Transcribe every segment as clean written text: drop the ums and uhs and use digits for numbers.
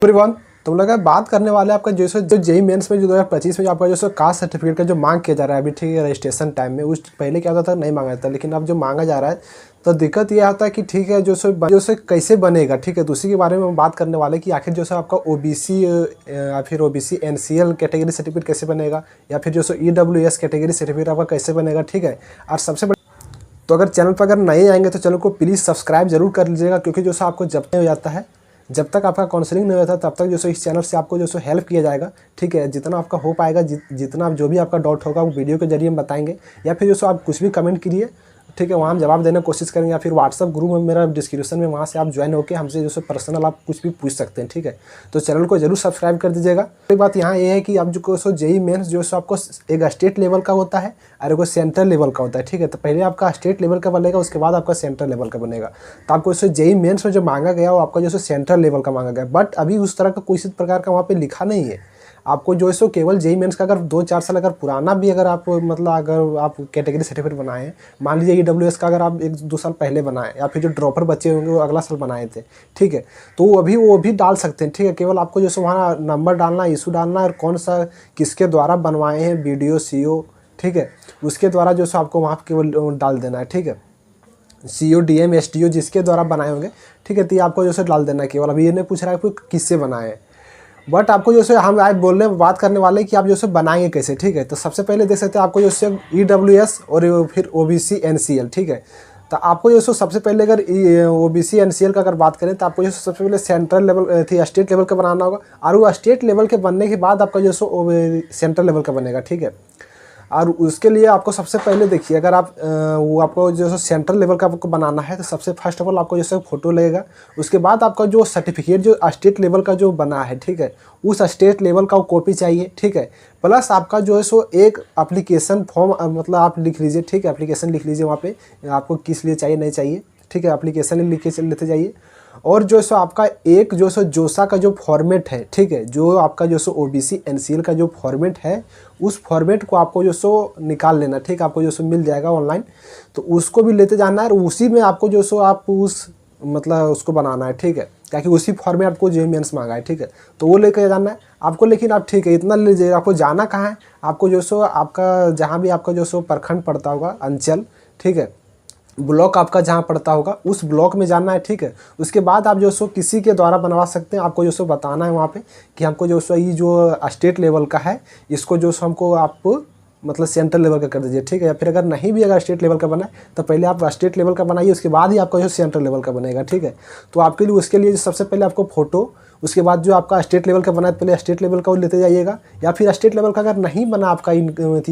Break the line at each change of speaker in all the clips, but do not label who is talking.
Everyone, तो हम लोग बात करने वाले हैं आपका जो जेई मेंस में जो 2025 में जो आपका जो कास्ट सर्टिफिकेट का जो मांग किया जा रहा है अभी, ठीक है, रजिस्ट्रेशन टाइम में। उस पहले क्या होता था, नहीं मांगा जाता, लेकिन अब जो मांगा जा रहा है तो दिक्कत ये आता है कि ठीक है जो कैसे बनेगा, ठीक है। तो उसी के बारे में हम बात करने वाले कि आखिर जो आपका ओबीसी या फिर ओबीसी एनसीएल कैटेगरी सर्टिफिकेट कैसे बनेगा, या फिर जो ईडब्ल्यूएस कैटेगरी सर्टिफिकेट आपका कैसे बनेगा, ठीक है। और सबसे बड़ी तो अगर चैनल पर अगर नए आएंगे तो चैनल को प्लीज़ सब्सक्राइब जरूर कर लीजिएगा, क्योंकि जो आपको जब नहीं हो जाता है, जब तक आपका काउंसलिंग नहीं होता तब तक जो इस चैनल से आपको जो हेल्प किया जाएगा, ठीक है। जितना आपका हो पाएगा, जितना जो भी आपका डाउट होगा वो वीडियो के जरिए हम बताएंगे, या फिर जो आप कुछ भी कमेंट कीजिए, ठीक है, वहाँ हम जवाब देने की कोशिश करेंगे। या फिर व्हाट्सअप ग्रुप में मेरा डिस्क्रिप्शन में, वहाँ से आप ज्वाइन होकर हमसे जो पर्सनल आप कुछ भी पूछ सकते हैं, ठीक है। तो चैनल को जरूर सब्सक्राइब कर दीजिएगा। एक बात यहाँ ये है कि आप जो जेई मेंस जो आपको एक स्टेट लेवल का होता है और एक सेंट्रल लेवल का होता है, ठीक है। तो पहले आपका स्टेट लेवल का बनेगा, उसके बाद आपका सेंट्रल लेवल का बनेगा। तो आपको जेई मेंस में जो मांगा गया वो आपका जो सेंट्रल लेवल का मांगा गया, बट अभी उस तरह का किसी प्रकार का वहाँ पे लिखा नहीं है। आपको जो है केवल जेई मेंस का अगर 2-4 साल अगर पुराना भी अगर आप मतलब अगर आप कैटेगरी सर्टिफिकेट बनाए, मान लीजिए ईडब्ल्यूएस का अगर आप 1-2 साल पहले बनाए, या फिर जो ड्रॉपर बच्चे होंगे वो अगला साल बनाए थे, ठीक है, तो वो भी डाल सकते हैं, ठीक है। केवल आपको जो वहाँ नंबर डालना, इशू डालना और कौन सा किसके द्वारा बनवाए हैं, बीडीओ सीओ, ठीक है, उसके द्वारा जो आपको वहाँ केवल डाल देना है, ठीक है। सीओ डीएम एसडीओ जिसके द्वारा बनाए होंगे, ठीक है, तो ये आपको जो डाल देना है केवल। अभी ये नहीं पूछ रहा है कि किससे बनाए हैं, बट आपको जो हम आज बात करने वाले हैं कि आप जो बनाएंगे कैसे, ठीक है। तो सबसे पहले देख सकते हैं आपको जो ईडब्ल्यूएस और फिर ओबीसी एनसीएल, ठीक है। तो आपको जो सबसे पहले अगर ओबीसी एनसीएल का अगर बात करें तो आपको जो सबसे पहले सेंट्रल लेवल थी स्टेट लेवल का बनाना होगा, और वो स्टेट लेवल के बनने के बाद आपका जो सेंट्रल लेवल का बनेगा, ठीक है। और उसके लिए आपको सबसे पहले देखिए, अगर आप वो आपको जो सेंट्रल लेवल का आपको बनाना है तो सबसे फर्स्ट ऑफ ऑल आपको जैसे फ़ोटो लगेगा। उसके बाद आपका जो सर्टिफिकेट जो स्टेट लेवल का जो बना है, ठीक है, उस स्टेट लेवल का कॉपी चाहिए, ठीक है। प्लस आपका जो है एक एप्लीकेशन फॉर्म मतलब आप लिख लीजिए, ठीक है, एप्लीकेशन लिख लीजिए, वहाँ पे आपको किस लिए चाहिए नहीं चाहिए, ठीक है, एप्लीकेशन लिख के लेते जाइए। और जो आपका एक जो जोसा का जो फॉर्मेट है, ठीक है, जो आपका जो ओबीसी एनसीएल का जो फॉर्मेट है, उस फॉर्मेट को आपको जो निकाल लेना, ठीक है, आपको जो मिल जाएगा ऑनलाइन, तो उसको भी लेते जाना है। और उसी में आपको जो आप उस मतलब उसको बनाना है, ठीक है, ताकि उसी फॉर्मेट आपको जेई मेंस मांगा है, ठीक है, तो वो लेकर जाना है आपको। लेकिन आप ठीक है इतना ले लीजिएगा, आपको जाना कहाँ है, आपको जो आपका जहाँ भी आपका जो प्रखंड पड़ता होगा, अंचल, ठीक है, ब्लॉक आपका जहाँ पड़ता होगा उस ब्लॉक में जाना है, ठीक है। उसके बाद आप जो किसी के द्वारा बनवा सकते हैं। आपको जो बताना है वहाँ पे कि हमको जो ये जो स्टेट लेवल का है, इसको जो हमको आप मतलब सेंट्रल लेवल का कर दीजिए, ठीक है। या फिर अगर नहीं भी अगर स्टेट लेवल का बना है तो पहले आप स्टेट लेवल का बनाइए, उसके बाद ही आपका जो सेंट्रल लेवल का बनेगा, ठीक है। तो आपके लिए उसके लिए सबसे पहले आपको फ़ोटो, उसके बाद जो आपका स्टेट लेवल का बना है पहले स्टेट लेवल का वो लेते जाइएगा। या फिर स्टेट लेवल का अगर नहीं बना आपका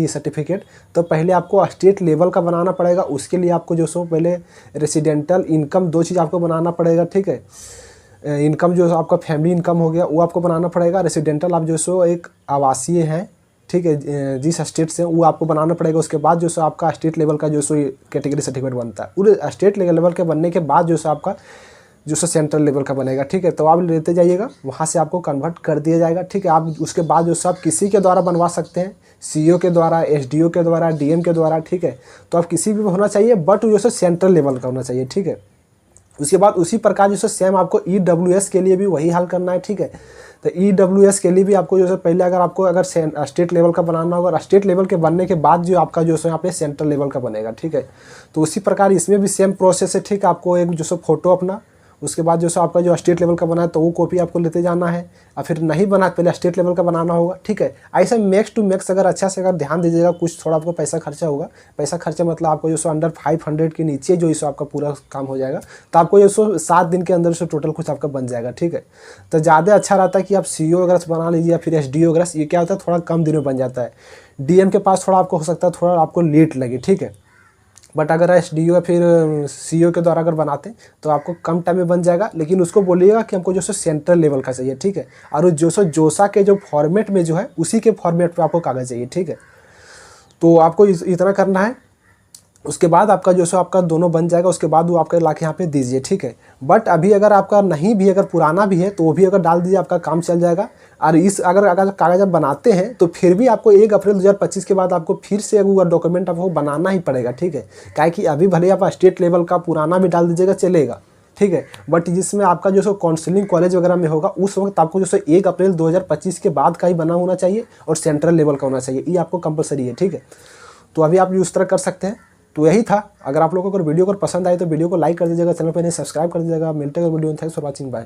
सर्टिफिकेट तो पहले आपको स्टेट लेवल का बनाना पड़ेगा। उसके लिए आपको जो पहले रेसिडेंटल इनकम 2 चीज़ आपको बनाना पड़ेगा, ठीक है। इनकम जो आपका फैमिली इनकम हो गया वो आपको बनाना पड़ेगा। रेसिडेंटल आप जो एक आवासीय है, ठीक है, जिस स्टेट से वो आपको बनाना पड़ेगा। उसके बाद जो आपका स्टेट लेवल का जो कैटेगरी सर्टिफिकेट बनता है, उस स्टेट लेवल के बनने के बाद जो आपका जो सेंट्रल लेवल का बनेगा, ठीक है। तो आप लेते जाइएगा, वहाँ से आपको कन्वर्ट कर दिया जाएगा, ठीक है। आप उसके बाद जो आप किसी के द्वारा बनवा सकते हैं, सीईओ के द्वारा, एसडीओ के द्वारा, डीएम के द्वारा, ठीक है। तो आप किसी भी होना चाहिए, बट जो सेंट्रल लेवल का होना चाहिए, ठीक है। उसके बाद उसी प्रकार जो सेम आपको ईडब्ल्यूएस के लिए भी वही हाल करना है, ठीक है। तो ईडब्ल्यूएस के लिए भी आपको जो पहले अगर आपको अगर स्टेट लेवल का बनाना होगा, स्टेट लेवल के बनने के बाद जो आपका जो यहाँ पे सेंट्रल लेवल का बनेगा, ठीक है। तो उसी प्रकार इसमें भी सेम प्रोसेस है, ठीक है। आपको एक जो फ़ोटो अपना, उसके बाद जो आपका जो स्टेट लेवल का बना है तो वो कॉपी आपको लेते जाना है। और फिर नहीं बना पहले स्टेट लेवल का बनाना होगा, ठीक है। ऐसा मैक्स टू मैक्स अगर अच्छा से अगर ध्यान दीजिएगा, कुछ थोड़ा आपको पैसा खर्चा होगा। पैसा खर्चा मतलब आपको जो अंडर 500 के नीचे जो इसो आपका पूरा काम हो जाएगा। तो आपको जो 7 दिन के अंदर टोटल कुछ आपका बन जाएगा, ठीक है। तो ज़्यादा अच्छा रहता है कि आप सीईओ वगैरह से बना लीजिए, या फिर एसडीओ वगैरह। ये क्या होता है, थोड़ा कम दिनों में बन जाता है। डीएम के पास थोड़ा आपको हो सकता है थोड़ा आपको लेट लगे, ठीक है। बट अगर एसडीओ या फिर सीईओ के द्वारा अगर बनाते तो आपको कम टाइम में बन जाएगा। लेकिन उसको बोलिएगा कि हमको जो सेंट्रल लेवल का चाहिए, ठीक है। और जो जोसा के जो फॉर्मेट में जो है उसी के फॉर्मेट पे आपको कागज़ चाहिए, ठीक है। तो आपको इतना करना है। उसके बाद आपका जो आपका दोनों बन जाएगा, उसके बाद वो आपका ला के यहाँ पे दीजिए, ठीक है। बट अभी अगर आपका नहीं भी अगर पुराना भी है तो वो भी अगर डाल दीजिए, आपका काम चल जाएगा। और इस अगर कागज़ आप बनाते हैं तो फिर भी आपको 1 अप्रैल 2025 के बाद आपको फिर से वो डॉक्यूमेंट आपको बनाना ही पड़ेगा, ठीक है। क्या कि अभी भले आप स्टेट लेवल का पुराना भी डाल दीजिएगा चलेगा, ठीक है। बट जिसमें आपका जो सो काउंसलिंग कॉलेज वगैरह में होगा उस वक्त आपको जो सो 1 अप्रैल 2025 के बाद का ही बना होना चाहिए और सेंट्रल लेवल का होना चाहिए, ये आपको कंपलसरी है, ठीक है। तो अभी आप उस तरह कर सकते हैं। तो यही था। अगर आप लोगों को वीडियो अगर पसंद आए तो वीडियो को लाइक कर दीजिएगा, चैनल पर नहीं सब्सक्राइब कर दीजिएगा। मिलते हैं वीडियो में। Thanks for watching, bye.